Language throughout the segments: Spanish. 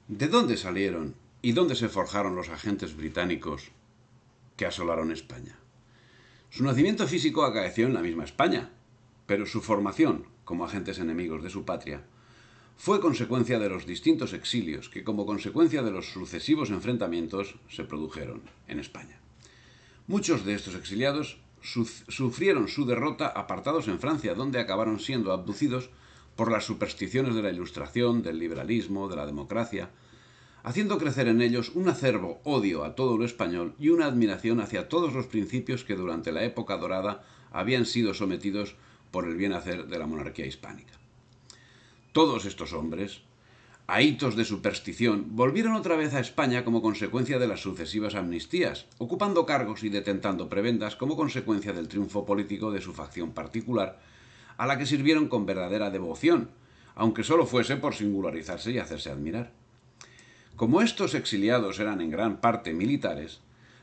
¿De dónde salieron y dónde se forjaron los agentes británicos que asolaron España? Su nacimiento físico acaeció en la misma España, pero su formación como agentes enemigos de su patria fue consecuencia de los distintos exilios que, como consecuencia de los sucesivos enfrentamientos, se produjeron en España. Muchos de estos exiliados sufrieron su derrota apartados en Francia, donde acabaron siendo abducidos por las supersticiones de la Ilustración, del liberalismo, de la democracia, haciendo crecer en ellos un acervo odio a todo lo español y una admiración hacia todos los principios que durante la época dorada habían sido sometidos por el bien hacer de la monarquía hispánica. Todos estos hombres, ahitos de superstición, volvieron otra vez a España como consecuencia de las sucesivas amnistías, ocupando cargos y detentando prebendas como consecuencia del triunfo político de su facción particular, a la que sirvieron con verdadera devoción, aunque solo fuese por singularizarse y hacerse admirar. Como estos exiliados eran en gran parte militares,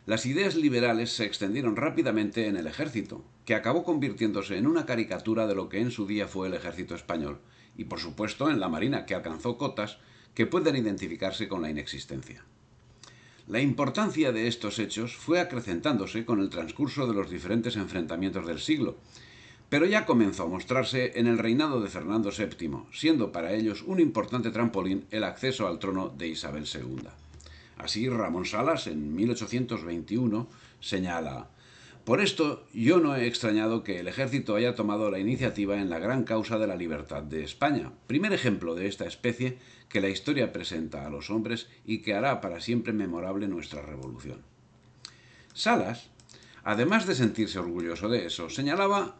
las ideas liberales se extendieron rápidamente en el ejército, que acabó convirtiéndose en una caricatura de lo que en su día fue el ejército español, y por supuesto en la marina, que alcanzó cotas que pueden identificarse con la inexistencia. La importancia de estos hechos fue acrecentándose con el transcurso de los diferentes enfrentamientos del siglo, pero ya comenzó a mostrarse en el reinado de Fernando VII, siendo para ellos un importante trampolín el acceso al trono de Isabel II. Así, Ramón Salas, en 1821, señala: por esto yo no he extrañado que el ejército haya tomado la iniciativa en la gran causa de la libertad de España, primer ejemplo de esta especie que la historia presenta a los hombres y que hará para siempre memorable nuestra revolución. Salas, además de sentirse orgulloso de eso, señalaba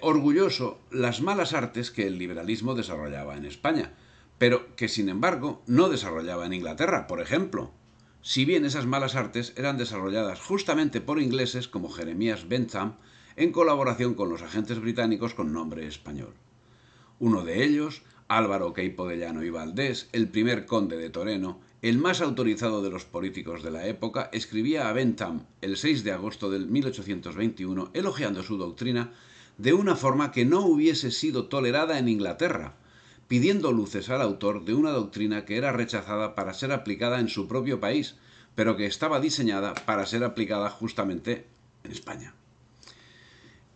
orgulloso las malas artes que el liberalismo desarrollaba en España, pero que sin embargo no desarrollaba en Inglaterra, por ejemplo, si bien esas malas artes eran desarrolladas justamente por ingleses como Jeremías Bentham en colaboración con los agentes británicos con nombre español. Uno de ellos, Álvaro Queipo de Llano y Valdés, el primer conde de Toreno, el más autorizado de los políticos de la época, escribía a Bentham el 6 de agosto de 1821 elogiando su doctrina de una forma que no hubiese sido tolerada en Inglaterra, pidiendo luces al autor de una doctrina que era rechazada para ser aplicada en su propio país, pero que estaba diseñada para ser aplicada justamente en España.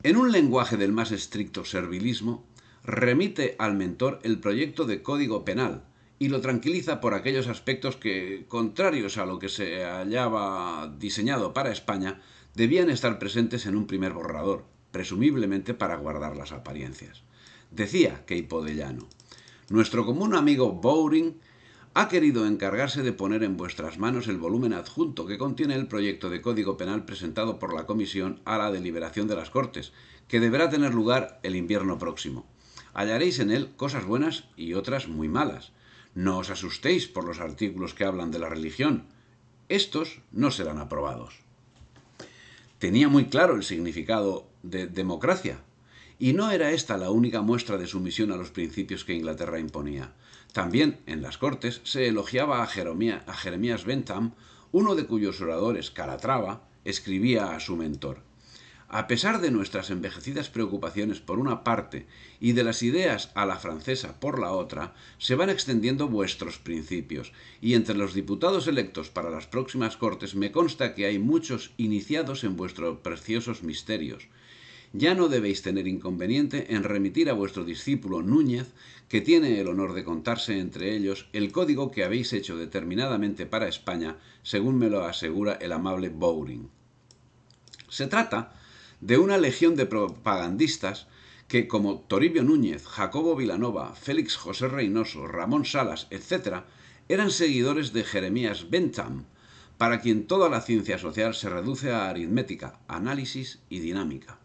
En un lenguaje del más estricto servilismo, remite al mentor el proyecto de Código Penal y lo tranquiliza por aquellos aspectos que, contrarios a lo que se hallaba diseñado para España, debían estar presentes en un primer borrador, presumiblemente para guardar las apariencias. Decía Queipo de Llano: nuestro común amigo Bowring ha querido encargarse de poner en vuestras manos el volumen adjunto que contiene el proyecto de Código Penal presentado por la Comisión a la deliberación de las Cortes, que deberá tener lugar el invierno próximo. Hallaréis en él cosas buenas y otras muy malas. No os asustéis por los artículos que hablan de la religión. Estos no serán aprobados. Tenía muy claro el significado de democracia, y no era esta la única muestra de sumisión a los principios que Inglaterra imponía. También en las Cortes se elogiaba a Jeremías Bentham, uno de cuyos oradores, Calatrava, escribía a su mentor: a pesar de nuestras envejecidas preocupaciones por una parte y de las ideas a la francesa por la otra, se van extendiendo vuestros principios, y entre los diputados electos para las próximas Cortes me consta que hay muchos iniciados en vuestros preciosos misterios. Ya no debéis tener inconveniente en remitir a vuestro discípulo Núñez, que tiene el honor de contarse entre ellos, el código que habéis hecho determinadamente para España, según me lo asegura el amable Bowring. Se trata de una legión de propagandistas que, como Toribio Núñez, Jacobo Vilanova, Félix José Reynoso, Ramón Salas, etc., eran seguidores de Jeremías Bentham, para quien toda la ciencia social se reduce a aritmética, análisis y dinámica.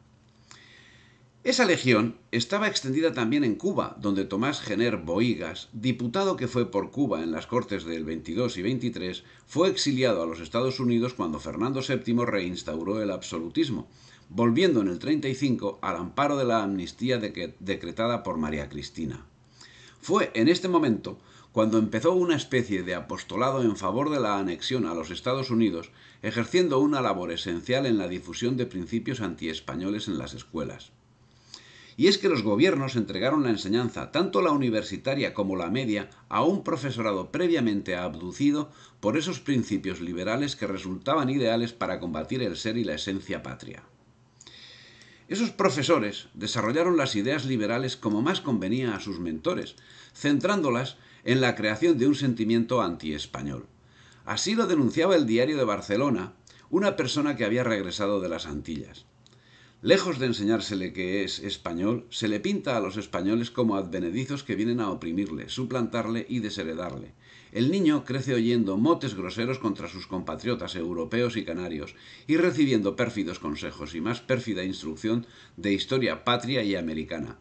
Esa legión estaba extendida también en Cuba, donde Tomás Gener Bohigas, diputado que fue por Cuba en las Cortes del 22 y 23, fue exiliado a los Estados Unidos cuando Fernando VII reinstauró el absolutismo, volviendo en el 35 al amparo de la amnistía decretada por María Cristina. Fue en este momento cuando empezó una especie de apostolado en favor de la anexión a los Estados Unidos, ejerciendo una labor esencial en la difusión de principios antiespañoles en las escuelas. Y es que los gobiernos entregaron la enseñanza, tanto la universitaria como la media, a un profesorado previamente abducido por esos principios liberales que resultaban ideales para combatir el ser y la esencia patria. Esos profesores desarrollaron las ideas liberales como más convenía a sus mentores, centrándolas en la creación de un sentimiento antiespañol. Así lo denunciaba el Diario de Barcelona, una persona que había regresado de las Antillas. Lejos de enseñársele que es español, se le pinta a los españoles como advenedizos que vienen a oprimirle, suplantarle y desheredarle. El niño crece oyendo motes groseros contra sus compatriotas europeos y canarios y recibiendo pérfidos consejos y más pérfida instrucción de historia patria y americana.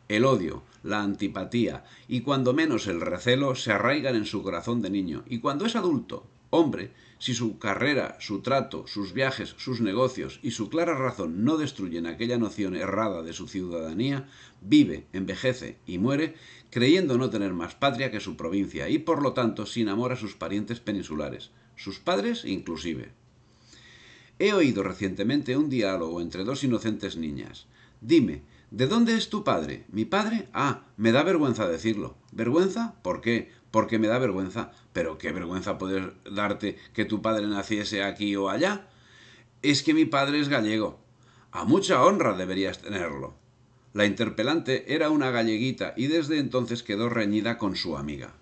El odio, la antipatía y cuando menos el recelo se arraigan en su corazón de niño, y cuando es adulto, hombre, si su carrera, su trato, sus viajes, sus negocios y su clara razón no destruyen aquella noción errada de su ciudadanía, vive, envejece y muere creyendo no tener más patria que su provincia y por lo tanto sin amor a sus parientes peninsulares, sus padres inclusive. He oído recientemente un diálogo entre dos inocentes niñas. Dime, ¿de dónde es tu padre? ¿Mi padre? Ah, me da vergüenza decirlo. ¿Vergüenza? ¿Por qué? Porque me da vergüenza. ¿Pero qué vergüenza puede darte que tu padre naciese aquí o allá? Es que mi padre es gallego. A mucha honra deberías tenerlo. La interpelante era una galleguita y desde entonces quedó reñida con su amiga.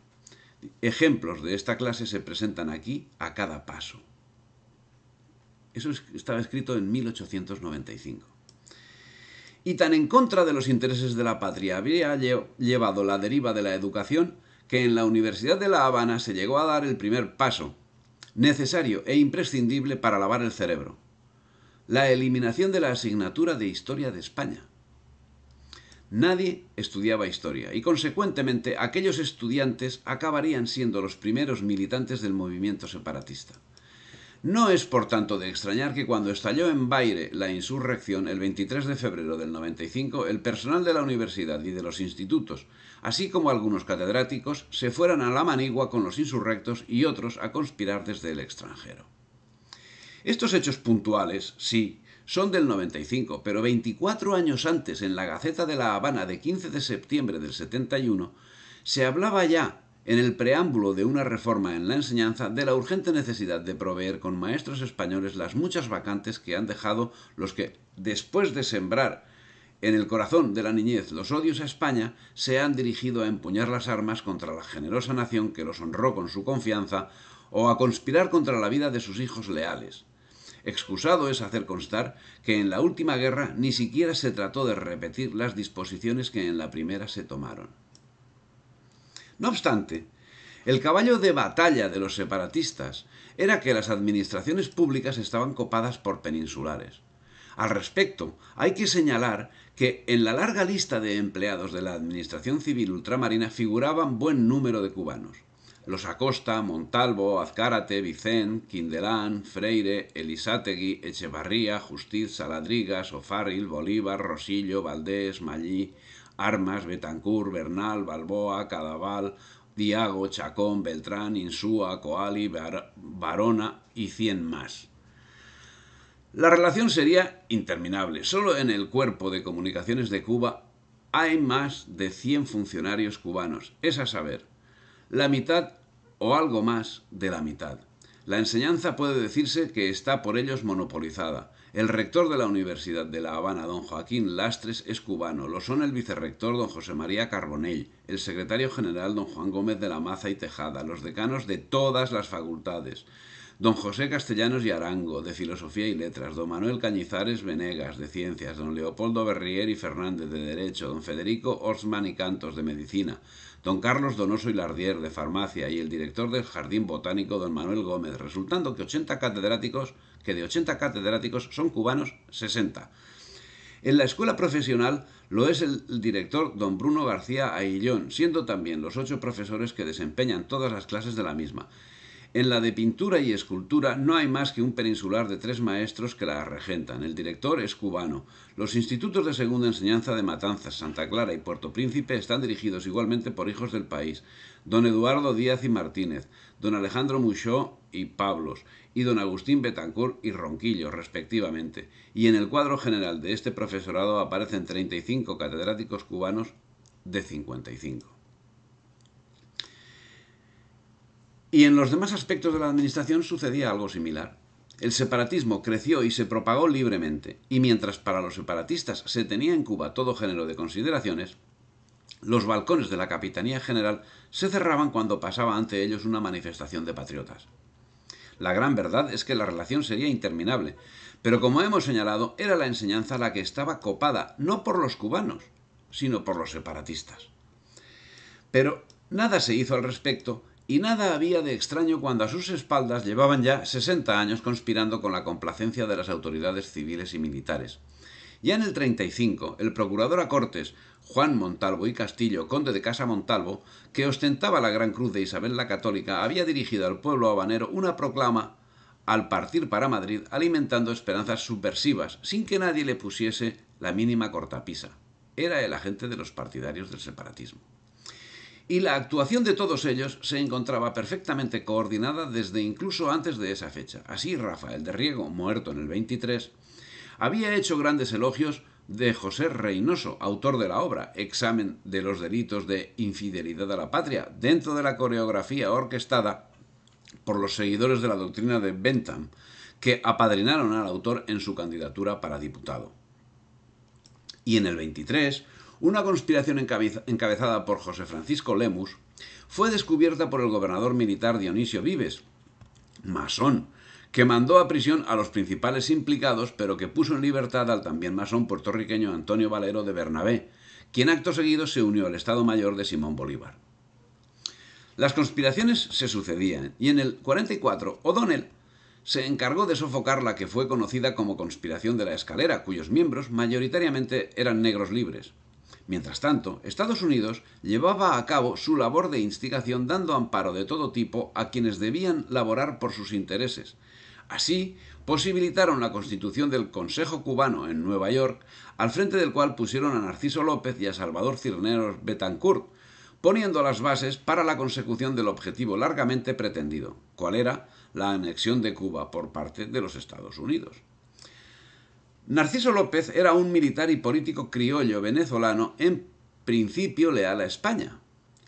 Ejemplos de esta clase se presentan aquí a cada paso. Eso estaba escrito en 1895. Y tan en contra de los intereses de la patria había llevado la deriva de la educación que en la Universidad de La Habana se llegó a dar el primer paso, necesario e imprescindible para lavar el cerebro: la eliminación de la asignatura de Historia de España. Nadie estudiaba historia y, consecuentemente, aquellos estudiantes acabarían siendo los primeros militantes del movimiento separatista. No es, por tanto, de extrañar que cuando estalló en Baire la insurrección, el 23 de febrero del 95, el personal de la universidad y de los institutos, así como algunos catedráticos, se fueran a la manigua con los insurrectos y otros a conspirar desde el extranjero. Estos hechos puntuales, sí, son del 95, pero 24 años antes, en la Gaceta de La Habana de 15 de septiembre del 71, se hablaba ya, en el preámbulo de una reforma en la enseñanza, de la urgente necesidad de proveer con maestros españoles las muchas vacantes que han dejado los que, después de sembrar en el corazón de la niñez los odios a España, se han dirigido a empuñar las armas contra la generosa nación que los honró con su confianza o a conspirar contra la vida de sus hijos leales. Excusado es hacer constar que en la última guerra ni siquiera se trató de repetir las disposiciones que en la primera se tomaron. No obstante, el caballo de batalla de los separatistas era que las administraciones públicas estaban copadas por peninsulares. Al respecto, hay que señalar que en la larga lista de empleados de la administración civil ultramarina figuraban buen número de cubanos: los Acosta, Montalvo, Azcárate, Vicent, Quindelán, Freire, Elisátegui, Echevarría, Justiz, Saladrigas, O'Farrill, Bolívar, Rosillo, Valdés, Mallí, Armas, Betancur, Bernal, Balboa, Cadaval, Diago, Chacón, Beltrán, Insúa, Coali, Barona y 100 más. La relación sería interminable. Solo en el Cuerpo de Comunicaciones de Cuba hay más de 100 funcionarios cubanos, es a saber, la mitad o algo más de la mitad. La enseñanza puede decirse que está por ellos monopolizada. El rector de la Universidad de La Habana, don Joaquín Lastres, es cubano. Lo son el vicerrector, don José María Carbonell, el secretario general, don Juan Gómez de la Maza y Tejada, los decanos de todas las facultades, don José Castellanos y Arango, de Filosofía y Letras, don Manuel Cañizares Venegas, de Ciencias, don Leopoldo Berrier y Fernández, de Derecho, don Federico Orsman y Cantos, de Medicina, don Carlos Donoso y Lardier, de Farmacia, y el director del Jardín Botánico, don Manuel Gómez, resultando que de 80 catedráticos son cubanos 60. En la escuela profesional lo es el director don Bruno García Aillón, siendo también los 8 profesores que desempeñan todas las clases de la misma. En la de pintura y escultura no hay más que un peninsular de 3 maestros que la regentan. El director es cubano. Los institutos de segunda enseñanza de Matanzas, Santa Clara y Puerto Príncipe están dirigidos igualmente por hijos del país. Don Eduardo Díaz y Martínez, don Alejandro Muxó y Pablos, y don Agustín Betancourt y Ronquillo, respectivamente. Y en el cuadro general de este profesorado aparecen 35 catedráticos cubanos de 55. Y en los demás aspectos de la administración sucedía algo similar. El separatismo creció y se propagó libremente, y mientras para los separatistas se tenía en Cuba todo género de consideraciones, los balcones de la Capitanía General se cerraban cuando pasaba ante ellos una manifestación de patriotas. La gran verdad es que la relación sería interminable, pero como hemos señalado, era la enseñanza la que estaba copada no por los cubanos, sino por los separatistas. Pero nada se hizo al respecto, y nada había de extraño cuando a sus espaldas llevaban ya 60 años conspirando con la complacencia de las autoridades civiles y militares. Ya en el 35, el procurador a Cortes, Juan Montalvo y Castillo, conde de Casa Montalvo, que ostentaba la Gran Cruz de Isabel la Católica, había dirigido al pueblo habanero una proclama al partir para Madrid, alimentando esperanzas subversivas, sin que nadie le pusiese la mínima cortapisa. Era el agente de los partidarios del separatismo. Y la actuación de todos ellos se encontraba perfectamente coordinada desde incluso antes de esa fecha. Así, Rafael de Riego, muerto en el 23, había hecho grandes elogios de José Reynoso, autor de la obra Examen de los delitos de infidelidad a la patria, dentro de la coreografía orquestada por los seguidores de la doctrina de Bentham, que apadrinaron al autor en su candidatura para diputado. Y en el 23, una conspiración encabezada por José Francisco Lemus fue descubierta por el gobernador militar Dionisio Vives, masón, que mandó a prisión a los principales implicados, pero que puso en libertad al también masón puertorriqueño Antonio Valero de Bernabé, quien acto seguido se unió al Estado Mayor de Simón Bolívar. Las conspiraciones se sucedían, y en el 44 O'Donnell se encargó de sofocar la que fue conocida como Conspiración de la Escalera, cuyos miembros mayoritariamente eran negros libres. Mientras tanto, Estados Unidos llevaba a cabo su labor de instigación dando amparo de todo tipo a quienes debían laborar por sus intereses. Así, posibilitaron la constitución del Consejo Cubano en Nueva York, al frente del cual pusieron a Narciso López y a Salvador Cisneros Betancourt, poniendo las bases para la consecución del objetivo largamente pretendido, cual era la anexión de Cuba por parte de los Estados Unidos. Narciso López era un militar y político criollo venezolano en principio leal a España,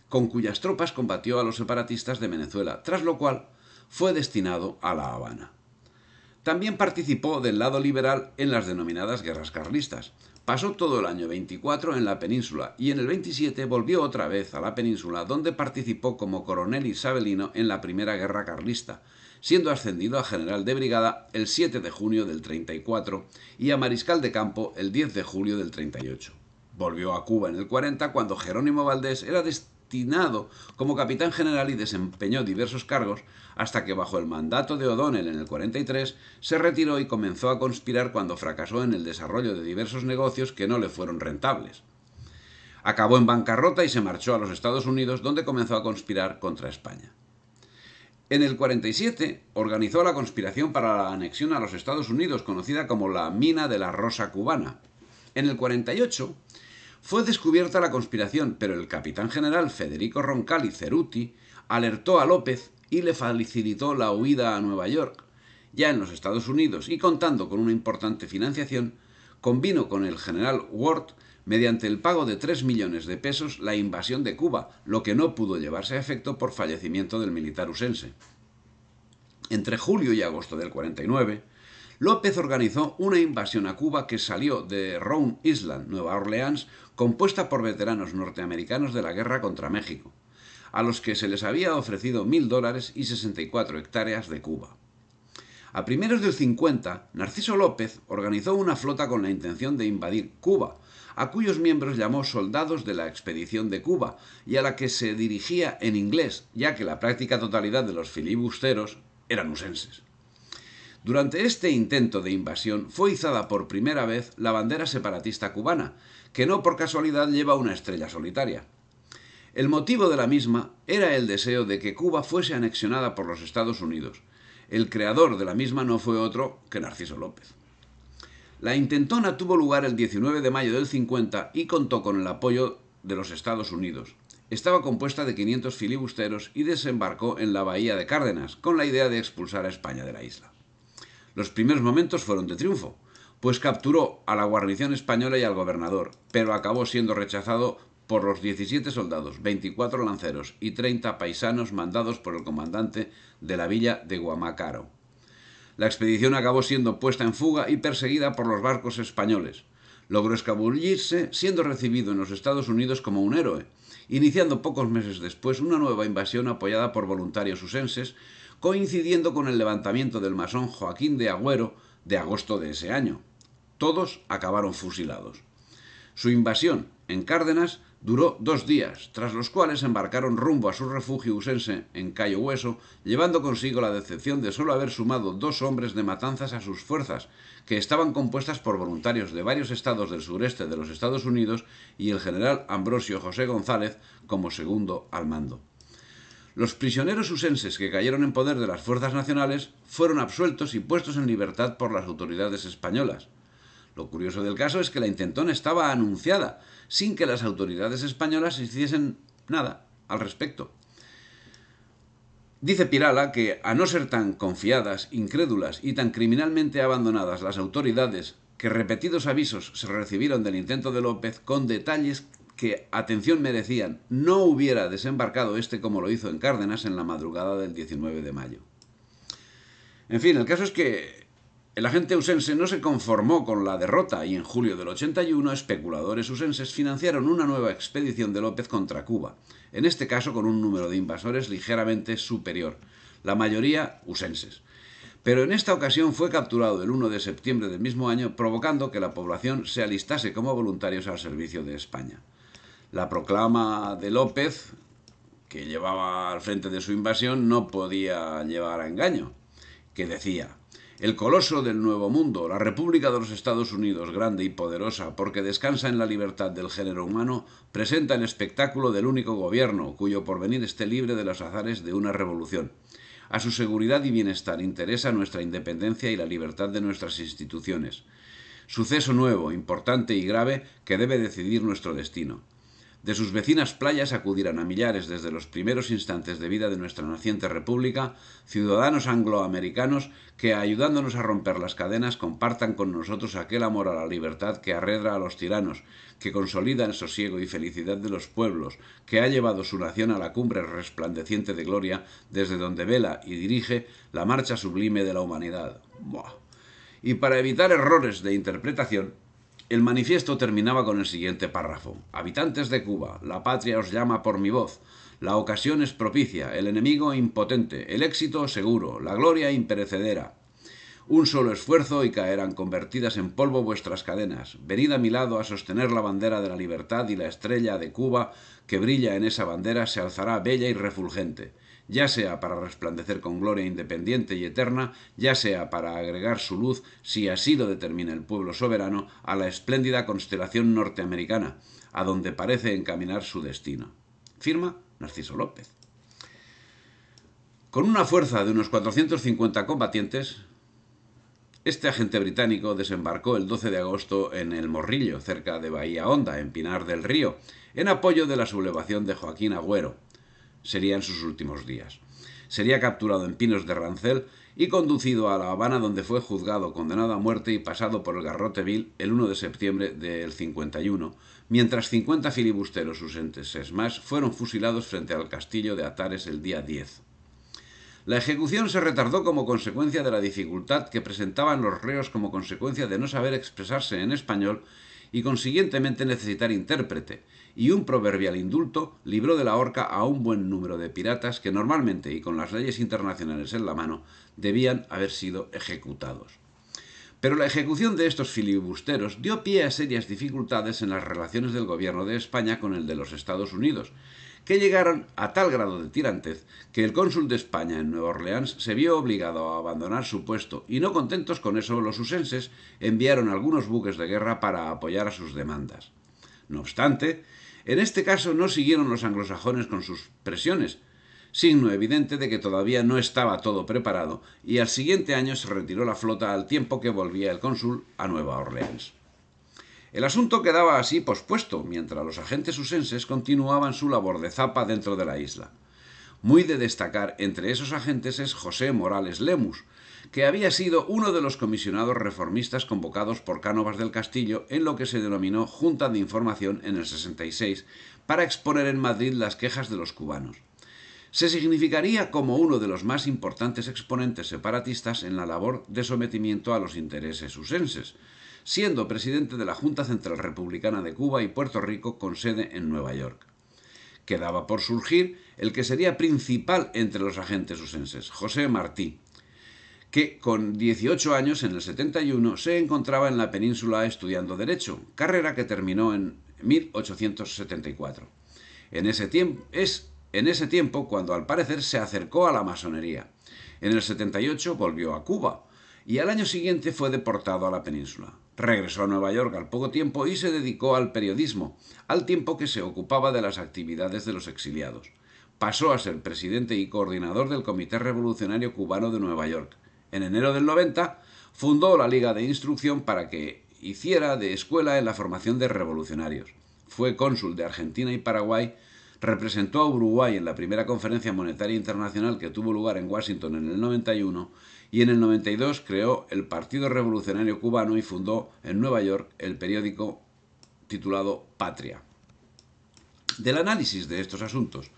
con cuyas tropas combatió a los separatistas de Venezuela, tras lo cual fue destinado a La Habana. También participó del lado liberal en las denominadas guerras carlistas. Pasó todo el año 24 en la península y en el 27 volvió otra vez a la península, donde participó como coronel isabelino en la primera guerra carlista, siendo ascendido a general de brigada el 7 de junio del 34 y a mariscal de campo el 10 de julio del 38. Volvió a Cuba en el 40 cuando Jerónimo Valdés era destinado como capitán general y desempeñó diversos cargos hasta que bajo el mandato de O'Donnell en el 43 se retiró y comenzó a conspirar cuando fracasó en el desarrollo de diversos negocios que no le fueron rentables. Acabó en bancarrota y se marchó a los Estados Unidos, donde comenzó a conspirar contra España. En el 47 organizó la conspiración para la anexión a los Estados Unidos, conocida como la Mina de la Rosa Cubana. En el 48 fue descubierta la conspiración, pero el capitán general Federico Roncalli Ceruti alertó a López y le facilitó la huida a Nueva York. Ya en los Estados Unidos, y contando con una importante financiación, convino con el general Ward mediante el pago de 3 millones de pesos la invasión de Cuba, lo que no pudo llevarse a efecto por fallecimiento del militar usense. Entre julio y agosto del 49, López organizó una invasión a Cuba que salió de Rhode Island, Nueva Orleans, compuesta por veteranos norteamericanos de la guerra contra México, a los que se les había ofrecido $1.000 y 64 hectáreas de Cuba. A primeros del 50, Narciso López organizó una flota con la intención de invadir Cuba, a cuyos miembros llamó soldados de la expedición de Cuba y a la que se dirigía en inglés, ya que la práctica totalidad de los filibusteros eran usenses. Durante este intento de invasión fue izada por primera vez la bandera separatista cubana, que no por casualidad lleva una estrella solitaria. El motivo de la misma era el deseo de que Cuba fuese anexionada por los Estados Unidos. El creador de la misma no fue otro que Narciso López. La intentona tuvo lugar el 19 de mayo del 50 y contó con el apoyo de los Estados Unidos. Estaba compuesta de 500 filibusteros y desembarcó en la bahía de Cárdenas, con la idea de expulsar a España de la isla. Los primeros momentos fueron de triunfo, pues capturó a la guarnición española y al gobernador, pero acabó siendo rechazado por los 17 soldados, 24 lanceros y 30 paisanos mandados por el comandante de la villa de Guamacaro. La expedición acabó siendo puesta en fuga y perseguida por los barcos españoles. Logró escabullirse, siendo recibido en los Estados Unidos como un héroe, iniciando pocos meses después una nueva invasión apoyada por voluntarios usenses, coincidiendo con el levantamiento del masón Joaquín de Agüero de agosto de ese año. Todos acabaron fusilados. Su invasión en Cárdenas duró 2 días, tras los cuales embarcaron rumbo a su refugio usense en Cayo Hueso, llevando consigo la decepción de solo haber sumado 2 hombres de Matanzas a sus fuerzas, que estaban compuestas por voluntarios de varios estados del sureste de los Estados Unidos y el general Ambrosio José González como segundo al mando. Los prisioneros usenses que cayeron en poder de las fuerzas nacionales fueron absueltos y puestos en libertad por las autoridades españolas. Lo curioso del caso es que la intentona estaba anunciada, sin que las autoridades españolas hiciesen nada al respecto. Dice Pirala que, a no ser tan confiadas, incrédulas y tan criminalmente abandonadas las autoridades, que repetidos avisos se recibieron del intento de López con detalles que atención merecían, no hubiera desembarcado como lo hizo en Cárdenas en la madrugada del 19 de mayo. En fin, el caso es que el agente usense no se conformó con la derrota y en julio del 81 especuladores usenses financiaron una nueva expedición de López contra Cuba, en este caso con un número de invasores ligeramente superior, la mayoría usenses. Pero en esta ocasión fue capturado el 1 de septiembre del mismo año, provocando que la población se alistase como voluntarios al servicio de España. La proclama de López, que llevaba al frente de su invasión, no podía llevar a engaño, que decía: el coloso del Nuevo Mundo, la República de los Estados Unidos, grande y poderosa, porque descansa en la libertad del género humano, presenta el espectáculo del único gobierno, cuyo porvenir esté libre de los azares de una revolución. A su seguridad y bienestar interesa nuestra independencia y la libertad de nuestras instituciones. Suceso nuevo, importante y grave que debe decidir nuestro destino. De sus vecinas playas acudirán a millares desde los primeros instantes de vida de nuestra naciente república, ciudadanos angloamericanos que, ayudándonos a romper las cadenas, compartan con nosotros aquel amor a la libertad que arredra a los tiranos, que consolida el sosiego y felicidad de los pueblos, que ha llevado su nación a la cumbre resplandeciente de gloria, desde donde vela y dirige la marcha sublime de la humanidad. ¡Buah! Y para evitar errores de interpretación, el manifiesto terminaba con el siguiente párrafo: habitantes de Cuba, la patria os llama por mi voz, la ocasión es propicia, el enemigo impotente, el éxito seguro, la gloria imperecedera. Un solo esfuerzo y caerán convertidas en polvo vuestras cadenas. Venid a mi lado a sostener la bandera de la libertad y la estrella de Cuba que brilla en esa bandera se alzará bella y refulgente, ya sea para resplandecer con gloria independiente y eterna, ya sea para agregar su luz, si así lo determina el pueblo soberano, a la espléndida constelación norteamericana, a donde parece encaminar su destino. Firma Narciso López. Con una fuerza de unos 450 combatientes, este agente británico desembarcó el 12 de agosto en El Morrillo, cerca de Bahía Honda, en Pinar del Río, en apoyo de la sublevación de Joaquín Agüero. Serían sus últimos días. Sería capturado en Pinos de Rancel y conducido a La Habana, donde fue juzgado, condenado a muerte y pasado por el garrote vil el 1 de septiembre del 51, mientras 50 filibusteros usenses más fueron fusilados frente al castillo de Atares el día 10. La ejecución se retardó como consecuencia de la dificultad que presentaban los reos como consecuencia de no saber expresarse en español y consiguientemente necesitar intérprete, y un proverbial indulto libró de la horca a un buen número de piratas que normalmente, y con las leyes internacionales en la mano, debían haber sido ejecutados. Pero la ejecución de estos filibusteros dio pie a serias dificultades en las relaciones del gobierno de España con el de los Estados Unidos, que llegaron a tal grado de tirantez que el cónsul de España en Nueva Orleans se vio obligado a abandonar su puesto y, no contentos con eso, los usenses enviaron algunos buques de guerra para apoyar a sus demandas. No obstante, En este caso no siguieron los anglosajones con sus presiones, signo evidente de que todavía no estaba todo preparado, y al siguiente año se retiró la flota al tiempo que volvía el cónsul a Nueva Orleans. El asunto quedaba así pospuesto, mientras los agentes usenses continuaban su labor de zapa dentro de la isla. Muy de destacar entre esos agentes es José Morales Lemus, que había sido uno de los comisionados reformistas convocados por Cánovas del Castillo en lo que se denominó Junta de Información en el 66, para exponer en Madrid las quejas de los cubanos. Se significaría como uno de los más importantes exponentes separatistas en la labor de sometimiento a los intereses usenses, siendo presidente de la Junta Central Republicana de Cuba y Puerto Rico con sede en Nueva York. Quedaba por surgir el que sería principal entre los agentes usenses, José Martí, que con 18 años en el 71 se encontraba en la península estudiando Derecho, carrera que terminó en 1874. En ese tiempo cuando al parecer se acercó a la masonería. En el 78 volvió a Cuba y al año siguiente fue deportado a la península. Regresó a Nueva York al poco tiempo y se dedicó al periodismo, al tiempo que se ocupaba de las actividades de los exiliados. Pasó a ser presidente y coordinador del Comité Revolucionario Cubano de Nueva York. En enero del 90 fundó la Liga de Instrucción para que hiciera de escuela en la formación de revolucionarios. Fue cónsul de Argentina y Paraguay, representó a Uruguay en la primera conferencia monetaria internacional que tuvo lugar en Washington en el 91 y en el 92 creó el Partido Revolucionario Cubano y fundó en Nueva York el periódico titulado Patria. Del análisis de estos asuntos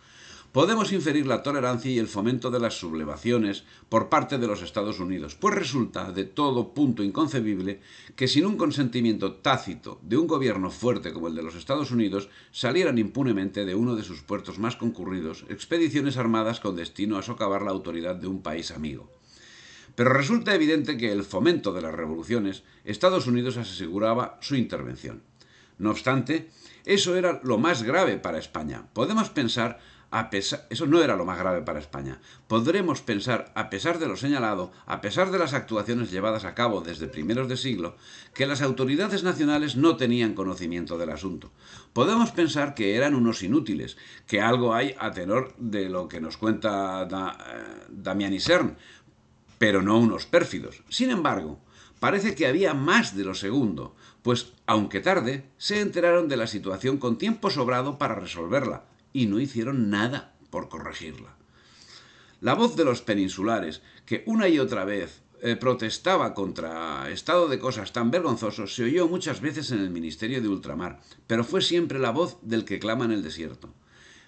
podemos inferir la tolerancia y el fomento de las sublevaciones por parte de los Estados Unidos, pues resulta de todo punto inconcebible que sin un consentimiento tácito de un gobierno fuerte como el de los Estados Unidos salieran impunemente de uno de sus puertos más concurridos expediciones armadas con destino a socavar la autoridad de un país amigo. Pero resulta evidente que el fomento de las revoluciones, Estados Unidos aseguraba su intervención. No obstante, eso era lo más grave para España. Eso no era lo más grave para España. Podremos pensar, a pesar de lo señalado, a pesar de las actuaciones llevadas a cabo desde primeros de siglo, que las autoridades nacionales no tenían conocimiento del asunto. Podemos pensar que eran unos inútiles, que algo hay a tenor de lo que nos cuenta Damián Isern, pero no unos pérfidos. Sin embargo, parece que había más de lo segundo, pues, aunque tarde, se enteraron de la situación con tiempo sobrado para resolverla, y no hicieron nada por corregirla. La voz de los peninsulares, que una y otra vez protestaba contra estado de cosas tan vergonzoso, se oyó muchas veces en el Ministerio de Ultramar, pero fue siempre la voz del que clama en el desierto.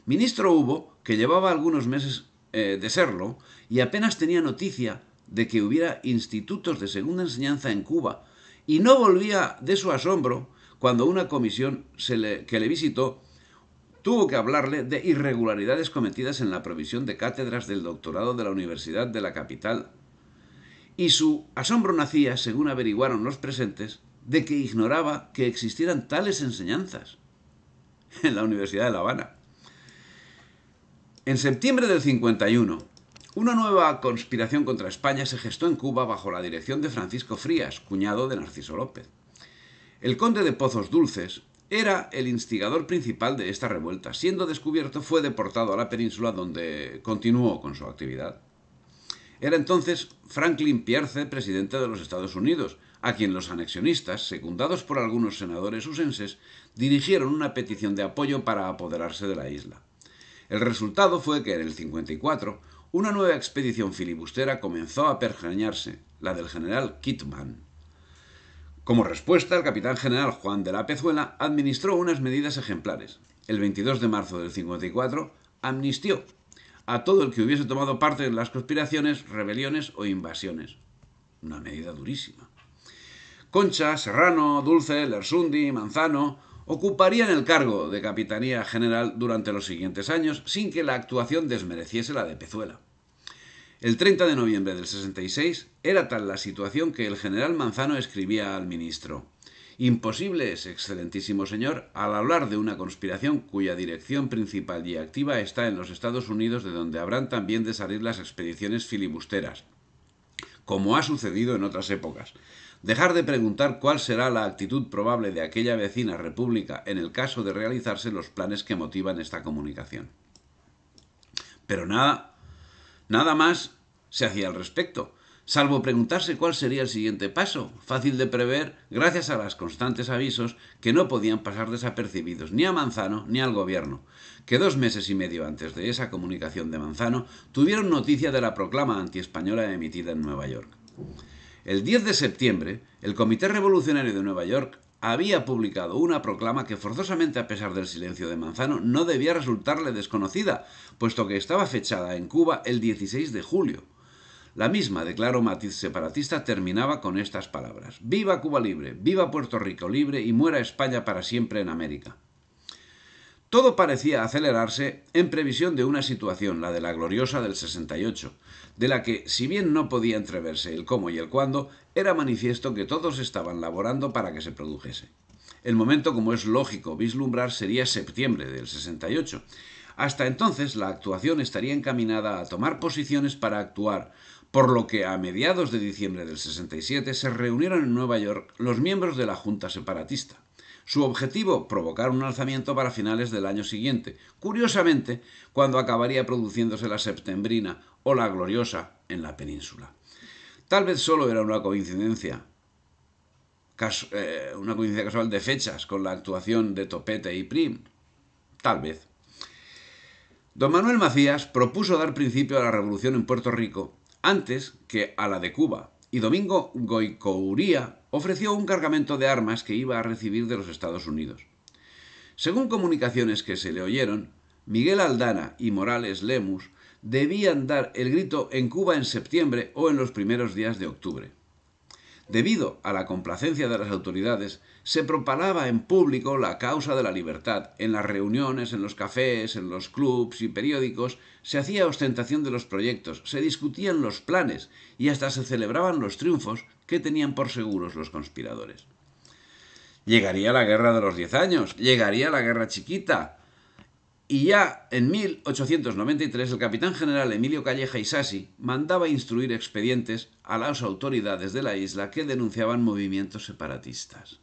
Ministro hubo que llevaba algunos meses de serlo y apenas tenía noticia de que hubiera institutos de segunda enseñanza en Cuba, y no volvía de su asombro cuando una comisión que le visitó tuvo que hablarle de irregularidades cometidas en la provisión de cátedras del doctorado de la Universidad de la capital. Y su asombro nacía, según averiguaron los presentes, de que ignoraba que existieran tales enseñanzas en la Universidad de La Habana. En septiembre del 51, una nueva conspiración contra España se gestó en Cuba bajo la dirección de Francisco Frías, cuñado de Narciso López. El conde de Pozos Dulces era el instigador principal de esta revuelta. Siendo descubierto, fue deportado a la península, donde continuó con su actividad. Era entonces Franklin Pierce, presidente de los Estados Unidos, a quien los anexionistas, secundados por algunos senadores usenses, dirigieron una petición de apoyo para apoderarse de la isla. El resultado fue que en el 54 una nueva expedición filibustera comenzó a pergeñarse, la del general Kitman. Como respuesta, el capitán general Juan de la Pezuela administró unas medidas ejemplares. El 22 de marzo del 54 amnistió a todo el que hubiese tomado parte en las conspiraciones, rebeliones o invasiones. Una medida durísima. Concha, Serrano, Dulce, Lersundi, Manzano ocuparían el cargo de capitanía general durante los siguientes años sin que la actuación desmereciese la de Pezuela. El 30 de noviembre del 66 era tal la situación que el general Manzano escribía al ministro: «Imposible es, excelentísimo señor, al hablar de una conspiración cuya dirección principal y activa está en los Estados Unidos, de donde habrán también de salir las expediciones filibusteras, como ha sucedido en otras épocas. Dejar de preguntar cuál será la actitud probable de aquella vecina república en el caso de realizarse los planes que motivan esta comunicación. Pero nada más se hacía al respecto, salvo preguntarse cuál sería el siguiente paso, fácil de prever gracias a los constantes avisos que no podían pasar desapercibidos ni a Manzano ni al gobierno, que 2 meses y medio antes de esa comunicación de Manzano tuvieron noticia de la proclama antiespañola emitida en Nueva York. El 10 de septiembre, el Comité Revolucionario de Nueva York había publicado una proclama que forzosamente, a pesar del silencio de Manzano, no debía resultarle desconocida, puesto que estaba fechada en Cuba el 16 de julio. La misma, de claro matiz separatista, terminaba con estas palabras: «Viva Cuba libre, viva Puerto Rico libre y muera España para siempre en América». Todo parecía acelerarse en previsión de una situación, la de la gloriosa del 68, de la que, si bien no podía entreverse el cómo y el cuándo, era manifiesto que todos estaban laborando para que se produjese. El momento, como es lógico vislumbrar, sería septiembre del 68. Hasta entonces, la actuación estaría encaminada a tomar posiciones para actuar, por lo que a mediados de diciembre del 67 se reunieron en Nueva York los miembros de la Junta Separatista. Su objetivo, provocar un alzamiento para finales del año siguiente, curiosamente, cuando acabaría produciéndose la septembrina o la gloriosa en la península. Tal vez solo era una coincidencia casual de fechas con la actuación de Topete y Prim. Tal vez. Don Manuel Macías propuso dar principio a la revolución en Puerto Rico antes que a la de Cuba, y Domingo Goycochea ofreció un cargamento de armas que iba a recibir de los Estados Unidos. Según comunicaciones que se le oyeron, Miguel Aldana y Morales Lemus debían dar el grito en Cuba en septiembre o en los primeros días de octubre. Debido a la complacencia de las autoridades, se propalaba en público la causa de la libertad. En las reuniones, en los cafés, en los clubs y periódicos, se hacía ostentación de los proyectos, se discutían los planes y hasta se celebraban los triunfos que tenían por seguros los conspiradores. Llegaría la guerra de los 10 años, llegaría la guerra chiquita. Y ya en 1893 el capitán general Emilio Calleja y Sassi mandaba instruir expedientes a las autoridades de la isla que denunciaban movimientos separatistas.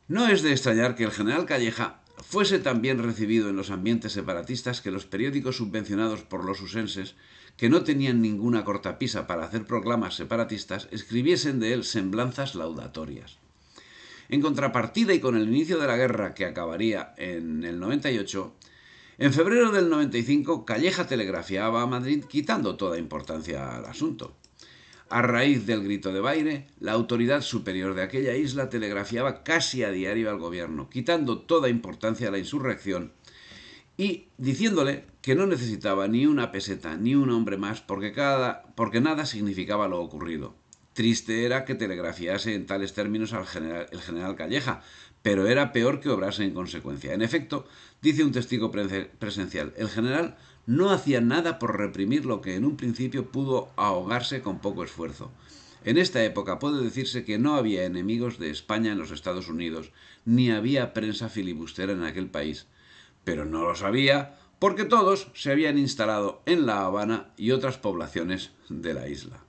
No es de extrañar que el general Calleja fuese tan bien recibido en los ambientes separatistas que los periódicos subvencionados por los usenses, que no tenían ninguna cortapisa para hacer proclamas separatistas, escribiesen de él semblanzas laudatorias. En contrapartida y con el inicio de la guerra, que acabaría en el 98, en febrero del 95 Calleja telegrafiaba a Madrid quitando toda importancia al asunto. A raíz del grito de Baire, la autoridad superior de aquella isla telegrafiaba casi a diario al gobierno, quitando toda importancia a la insurrección y diciéndole que no necesitaba ni una peseta ni un hombre más porque nada significaba lo ocurrido. Triste era que telegrafiase en tales términos el general Calleja, pero era peor que obrase en consecuencia. En efecto, dice un testigo presencial, el general no hacía nada por reprimir lo que en un principio pudo ahogarse con poco esfuerzo. En esta época puede decirse que no había enemigos de España en los Estados Unidos, ni había prensa filibustera en aquel país. Pero no lo sabía porque todos se habían instalado en La Habana y otras poblaciones de la isla.